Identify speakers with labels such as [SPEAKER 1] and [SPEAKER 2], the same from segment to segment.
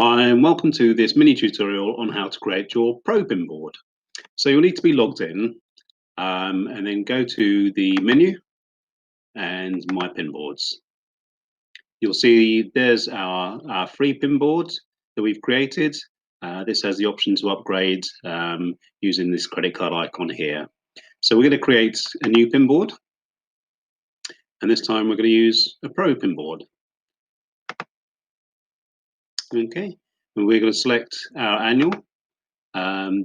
[SPEAKER 1] Hi and welcome to this mini tutorial on how to create your Pro Pinboard. So you'll need to be logged in and then go to the menu and My Pinboards. You'll see there's our free pinboard that we've created. This has the option to upgrade using this credit card icon here. So we're going to create a new pinboard, and this time we're going to use a Pro Pinboard. Okay, and we're going to select our annual.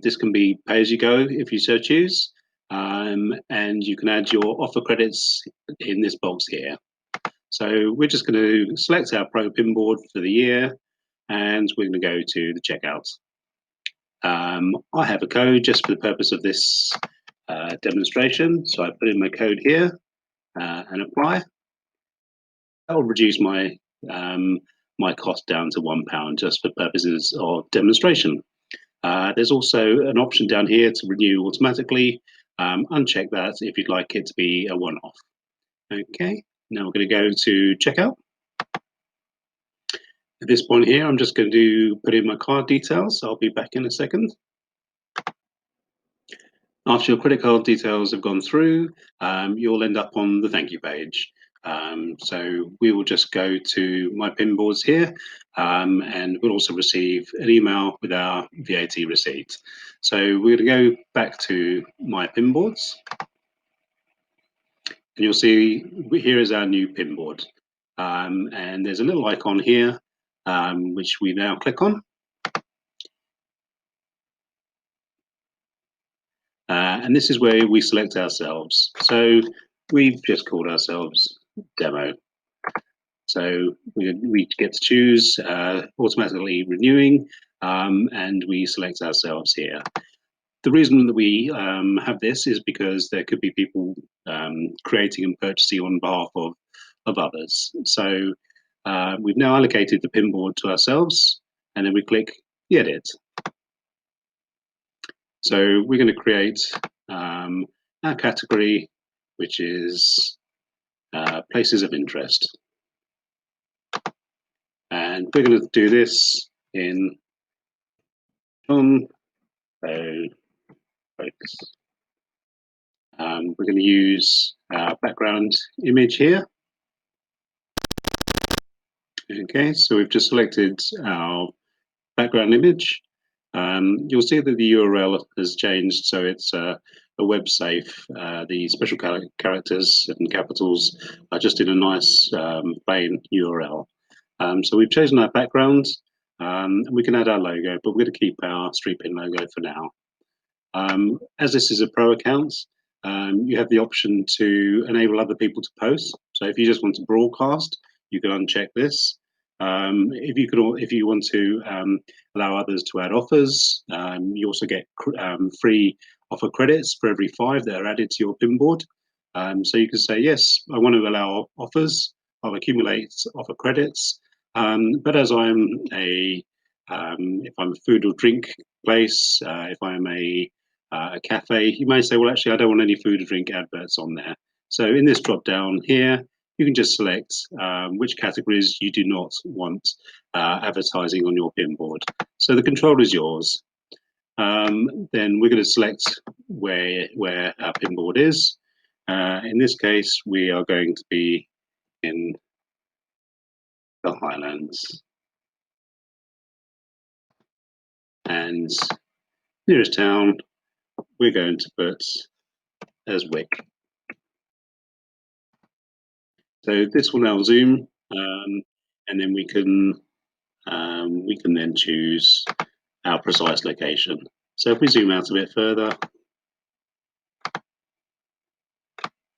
[SPEAKER 1] This can be pay as you go if you so choose, and you can add your offer credits in this box here. So we're just going to select our Pro Pinboard for the year, and we're going to go to the checkout. I have a code just for the purpose of this demonstration, so I put in my code here and apply. That will reduce my my cost down to £1 just for purposes of demonstration. There's also an option down here to renew automatically. Uncheck that if you'd like it to be a one-off. Okay, now we're going to go to checkout. At this point here, I'm just going to put in my card details. I'll be back in a second. After your credit card details have gone through, you'll end up on the thank you page. So we will just go to My Pinboards here, and we'll also receive an email with our VAT receipt. So we're going to go back to My Pinboards, and you'll see here is our new pinboard. And there's a little icon here, which we now click on. And this is where we select ourselves. So we've just called ourselves Demo. So we get to choose automatically renewing, and we select ourselves here. The reason that we have this is because there could be people creating and purchasing on behalf of others. So we've now allocated the pinboard to ourselves, and then we click the edit. So we're going to create our category, which is places of interest. And we're going to do this in John Focus. We're going to use our background image here. Okay, so we've just selected our background image. You'll see that the URL has changed, so it's a web safe. The special characters and capitals are just in a nice plain URL. So we've chosen our background, and we can add our logo, but we're going to keep our Streetpin logo for now. As this is a pro account, you have the option to enable other people to post. So if you just want to broadcast, you can uncheck this. If you want to allow others to add offers, you also get free offer credits for every 5 that are added to your pinboard. So you can say, yes, I want to allow offers. I'll accumulate offer credits. But as I'm if I'm a food or drink place, if I'm a cafe, you may say, well, actually, I don't want any food or drink adverts on there. So in this drop down here, you can just select which categories you do not want advertising on your pinboard. So the control is yours. Then we're going to select where our pinboard is. In this case, we are going to be in the Highlands. And nearest town, we're going to put as Wick. So this will now zoom, and then we can then choose our precise location. So if we zoom out a bit further,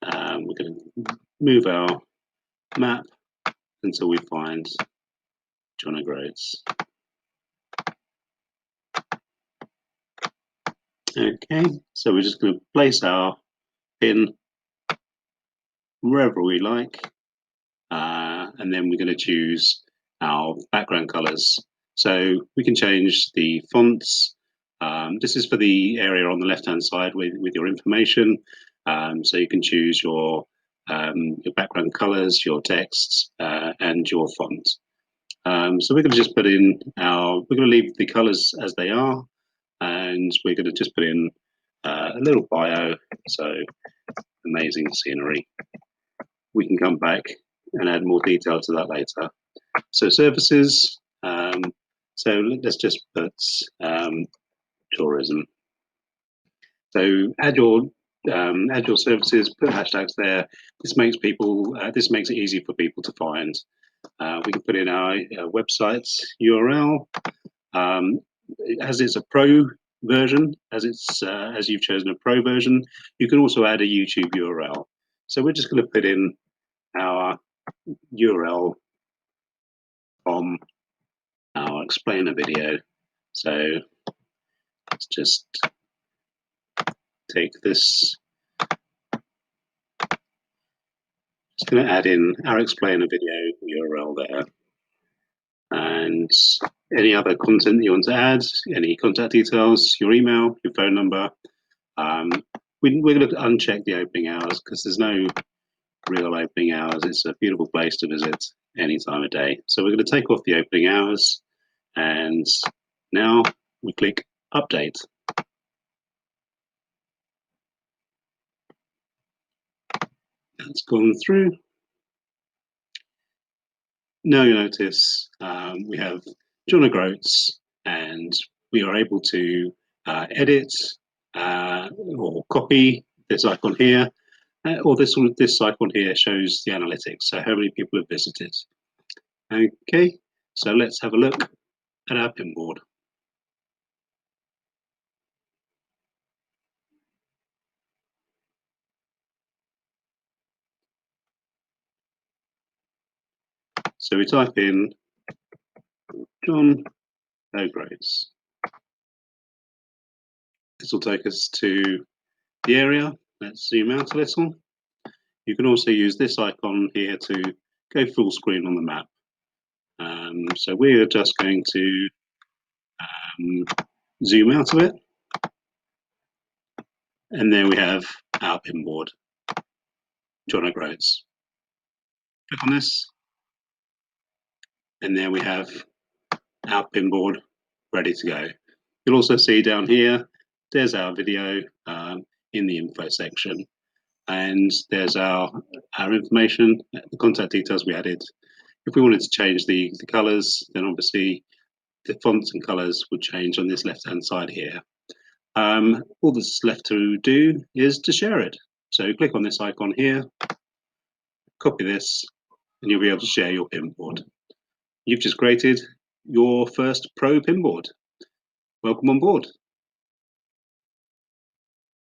[SPEAKER 1] we're going to move our map until we find John O'Groats. Okay, so we're just going to place our pin wherever we like, and then we're going to choose our background colors. So we can change the fonts. This is for the area on the left-hand side with your information. So you can choose your background colors, your texts, and your font. So we're going to just put in we're going to leave the colors as they are, and we're going to just put in a little bio. So amazing scenery. We can come back and add more detail to that later. So services. So let's just put tourism. So add your services, put hashtags there. This makes it easy for people to find. We can put in our website URL. As it's a pro version, as you've chosen a pro version, you can also add a YouTube URL. So we're just going to put in our URL from our explainer video. So let's just take this. Just going to add in our explainer video URL there. And any other content that you want to add, any contact details, your email, your phone number. We're going to uncheck the opening hours because there's no real opening hours. It's a beautiful place to visit any time of day. So we're going to take off the opening hours, and now we click update. That's gone through. Now you notice we have John O'Groats, and we are able to edit or copy this icon here, or this icon here shows the analytics, so how many people have visited. Okay, so let's have a look at our pinboard. So we type in John O'Groats. This will take us to the area. Let's zoom out a little. You can also use this icon here to go full screen on the map. So we're just going to zoom out of it. And there we have our pinboard, John O'Groats. Click on this. And there we have our pinboard ready to go. You'll also see down here, there's our video in the info section. And there's our information, the contact details we added. If we wanted to change the colors, then obviously the fonts and colors would change on this left-hand side here. All that's left to do is to share it. So click on this icon here, copy this, and you'll be able to share your pinboard. You've just created your first pro pinboard. Welcome on board.